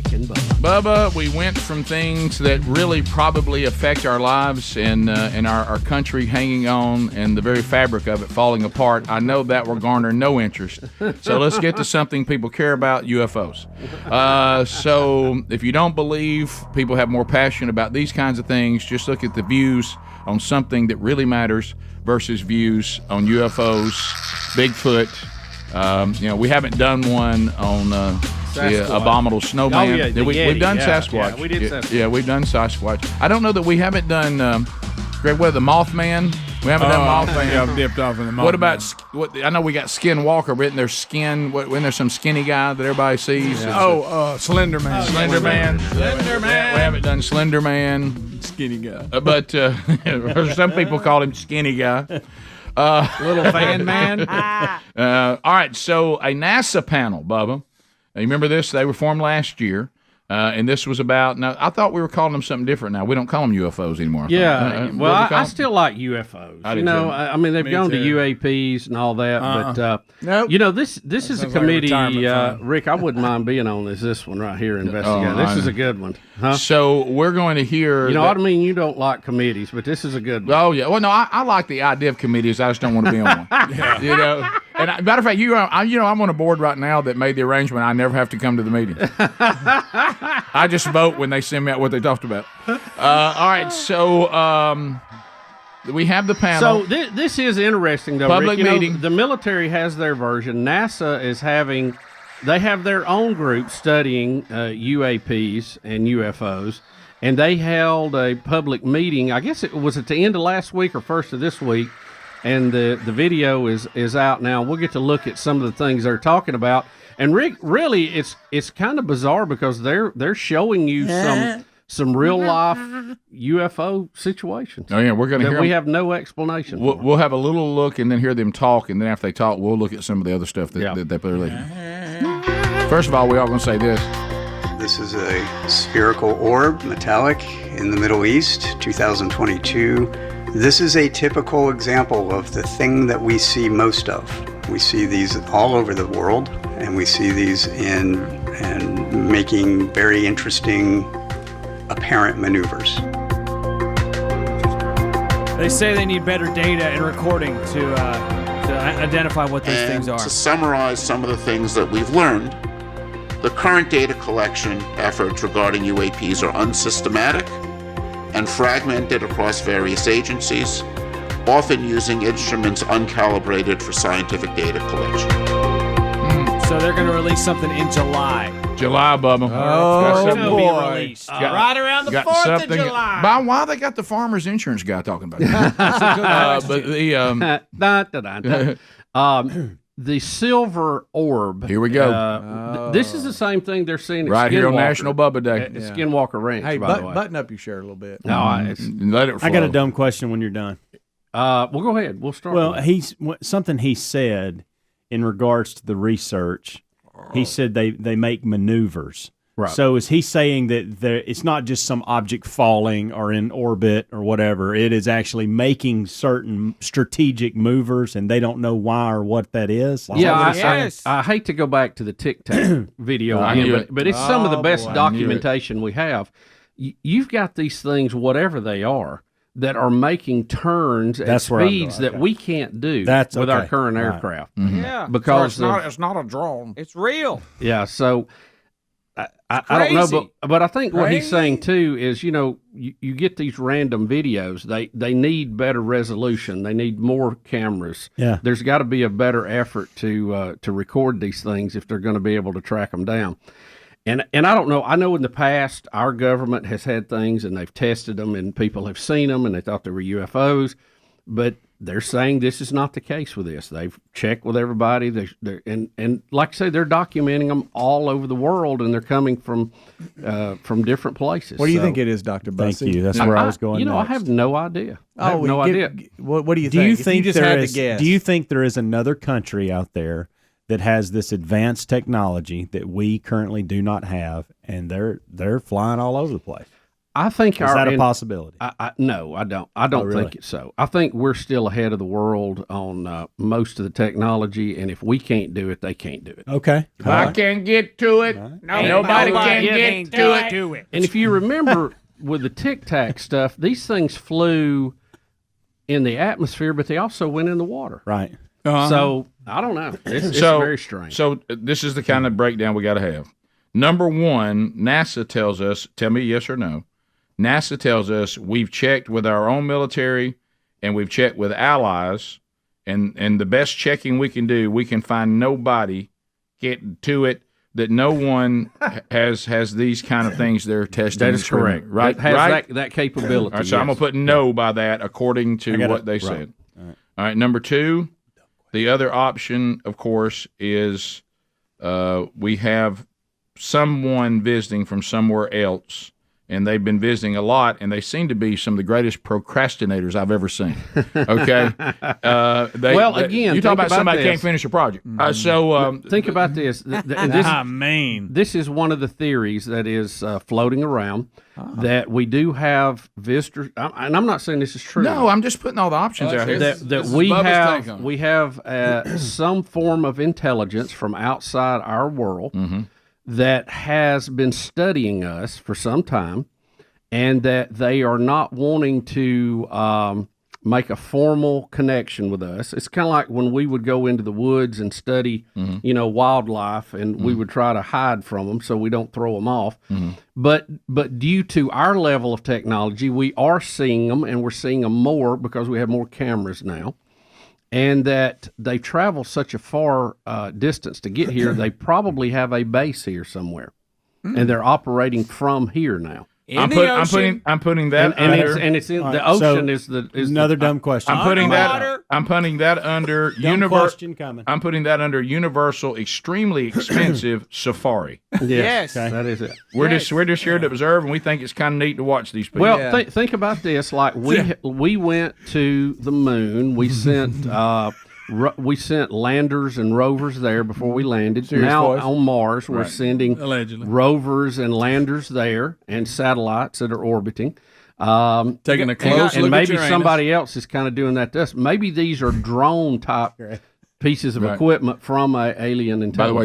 Rick and Bubba. Bubba, we went from things that really probably affect our lives and our country hanging on and the very fabric of it falling apart. I know that will garner no interest. So let's get to something people care about, UFOs. So if you don't believe people have more passion about these kinds of things, just look at the views on something that really matters versus views on UFOs, Bigfoot. We haven't done one on the abominable snowman. Oh, yeah, we've done Sasquatch. Yeah, we did Sasquatch. Yeah, we've done Sasquatch. I don't know that we haven't done, Greg, what, the Mothman? We haven't done Mothman. Yeah, I've dipped off in the Mothman. What about, I know we got Skinwalker, but isn't there when there's some skinny guy that everybody sees? Yeah. Slender Man. Slender Man. Slender Man. We haven't done Slender Man. Skinny guy. But some people call him Skinny Guy. Little fan man. All right, so a NASA panel, Bubba. You remember this? They were formed last year, and this was about. Now, I thought we were calling them something different. Now we don't call them UFOs anymore. I still like UFOs. I mean, they've gone to UAPs and all that, but Nope. this is a committee. Rick, I wouldn't mind being on this one right here. Investigating. This is a good one. Huh? So we're going to hear. You know what I mean? You don't like committees, but this is a good one. Oh yeah. Well, no, I like the idea of committees. I just don't want to be on one. And matter of fact, I'm on a board right now that made the arrangement. I never have to come to the meeting. I just vote when they send me out what they talked about. All right, so we have the panel. So this is interesting, though. Public Rick. meeting. The military has their version. NASA is having. They have their own group studying UAPs and UFOs, and they held a public meeting. I guess it was at the end of last week or first of this week, and the video is out now. We'll get to look at some of the things they're talking about. And Rick, really, it's kind of bizarre because they're showing you some real life UFO situations. Oh yeah, we're going to hear. We have no explanation. We'll have a little look and then hear them talk, and then after they talk, we'll look at some of the other stuff that they put in. First of all, we all going to say this. This is a spherical orb, metallic, in the Middle East, 2022. This is a typical example of the thing that we see most of. We see these all over the world, and we see these in making very interesting apparent maneuvers. They say they need better data and recording to identify what those things are. To summarize some of the things that we've learned, the current data collection efforts regarding UAPs are unsystematic and fragmented across various agencies, often using instruments uncalibrated for scientific data collection. So they're going to release something in July. July, Bubba. Oh, boy. Right around the 4th of July. By why they got the farmer's insurance guy talking about that? But the silver orb. Here we go. This is the same thing they're seeing at Right Skinwalker, here on National Bubba Day. at Skinwalker Ranch, Hey, by the way. button up your shirt a little bit. No, Let it flow. I got a dumb question when you're done. well, go ahead. We'll start. Well, with something he said in regards to the research. He said they make maneuvers. Right. So is he saying that it's not just some object falling or in orbit or whatever? It is actually making certain strategic movers, and they don't know why or what that is? I hate to go back to the Tic Tac video again, but it's some of the best documentation we have. You've got these things, whatever they are, that are making turns at speeds that we can't do with our current aircraft. Mm-hmm. Yeah. Because So it's not a drone. It's real. yeah, so I don't know, but I think what he's saying too is, you get these random videos. They need better resolution. They need more cameras. Yeah. There's got to be a better effort to record these things if they're going to be able to track them down. And I don't know. I know in the past our government has had things and they've tested them and people have seen them and they thought they were UFOs, but they're saying this is not the case with this. They've checked with everybody. And like I say, they're documenting them all over the world, and they're coming from different places. What do you think it is, Dr. Bussey? Thank you. That's where I was going next. I have no idea. Idea. What do you think? Do you If think just had to guess. Do you think there is another country out there that has this advanced technology that we currently do not have, and they're flying all over the place? I think Is that a possibility? No, I don't. I don't really? think it's so. I think we're still ahead of the world on most of the technology, and if we can't do it, they can't do it. Okay. I can't get to it. No, nobody can get to it. And if you remember with the Tic Tac stuff, these things flew in the atmosphere, but they also went in the water. Right. So I don't know. It's very strange. So this is the kind of breakdown we got to have. Number one, NASA tells us, tell me yes or no, NASA tells us we've checked with our own military and we've checked with allies, and the best checking we can do, we can find nobody getting to it, that no one has these kind of things they're testing. That is correct. Right? It has right? that capability. All right, so I'm going to put no by that according to what they said. All right, number two, the other option, of course, is we have someone visiting from somewhere else, and they've been visiting a lot, and they seem to be some of the greatest procrastinators I've ever seen. Okay? Again, you talk about somebody can't finish a project. Think about this. This is one of the theories that is floating around, that we do have visitors, and I'm not saying this is true. No, I'm just putting all the options out here. That we have some form of intelligence from outside our world that has been studying us for some time, and that they are not wanting to make a formal connection with us. It's kind of like when we would go into the woods and study, wildlife, and we would try to hide from them so we don't throw them off. But due to our level of technology, we are seeing them, and we're seeing them more because we have more cameras now. And that they travel such a far distance to get here, they probably have a base here somewhere, and they're operating from here now. I'm putting that under, it's in the ocean. So is another dumb question. I'm putting that under question coming. I'm putting that under universal, extremely expensive safari. Yes, okay. That is it. We're just here to observe, and we think it's kind of neat to watch these people. Well, think about this. Like we went to the moon. We sent landers and rovers there before we landed. Now on Mars, we're sending rovers and landers there, and satellites that are orbiting. Taking a close look and maybe at somebody else is kind of doing that to us. Maybe these are drone type pieces of equipment from an alien intelligence. By the way,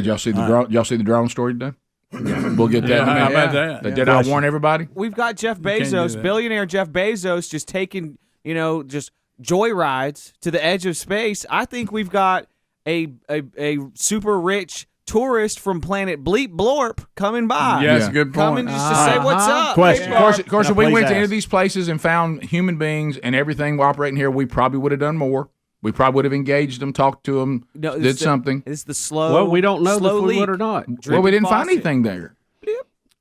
y'all see the drone story today? We'll get that in a minute. How about that? Did I warn everybody? We've got Jeff Bezos, billionaire Jeff Bezos, just taking, just joyrides to the edge of space. I think we've got a super rich tourist from planet Bleep Blorp coming by. Yes, good point. Coming just to say what's up. Question. Of course, if we went to any of these places and found human beings and everything operating here, we probably would have done more. We probably would have engaged them, talked to them, did something. It's the slow. Well, we don't know if we leak. would or not. Well, we didn't find anything there.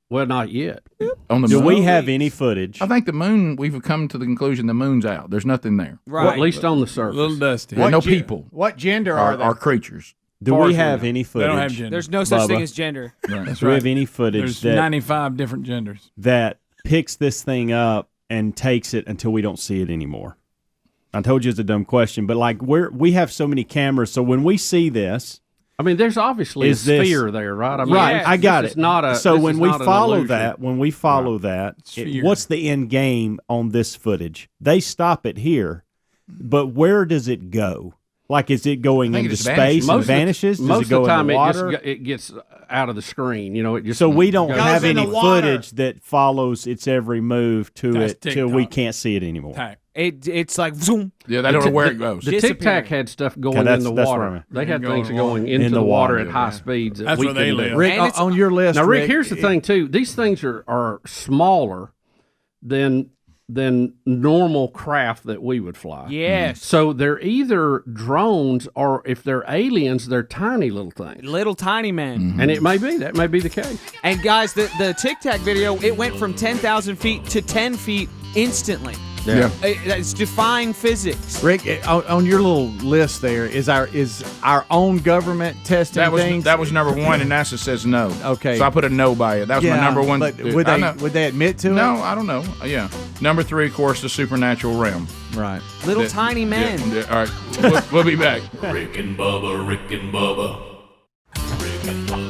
Well, not yet. On the Do moon? we have any footage? I think the moon, we've come to the conclusion the moon's out. There's nothing there. Right. Well, at least on the surface. A little dusty. There are no people. What gender are they? Are creatures. Do we have any They footage? don't have gender. There's no such Bubba. thing as gender. That's Do we have any footage There's that 95 different genders. that picks this thing up and takes it until we don't see it anymore? I told you it's a dumb question, but like we have so many cameras, so when we see this, I mean, there's obviously a sphere there, right? I mean, right, I got it. It's not a. So when we follow illusion. that, what's the end game on this footage? They stop it here, but where does it go? Like, is it going into space and vanishes? Does Most it go of the time, in the water? it gets out of the screen. It just So we don't have any water. footage that follows its every move to That's it till we TikTok. can't see it anymore. Tack. It's like zoom. Yeah, they don't know where it goes. The Tic Tac had stuff going in that's the where water. I'm- They had Going things in the going into the water at high speeds. That That's we where they couldn't do. live. Rick, And it's- on your list. Now, Rick, here's the thing too. These things are smaller than normal craft that we would fly. Yes. So they're either drones, or if they're aliens, they're tiny little things. Little tiny men. And that may be the case. And guys, the Tic Tac video, it went from 10,000 feet to 10 feet instantly. Yeah. It's defying physics. Rick, on your little list there is our own government testing things. That was number one, and NASA says no. Okay. So I put a no by it. That was my number one. But would they admit to it? No, I don't know. Yeah. Number three, of course, the supernatural realm. Right. Little tiny men. All right. We'll be back. Rick and Bubba, Rick and Bubba. Rick and Bubba.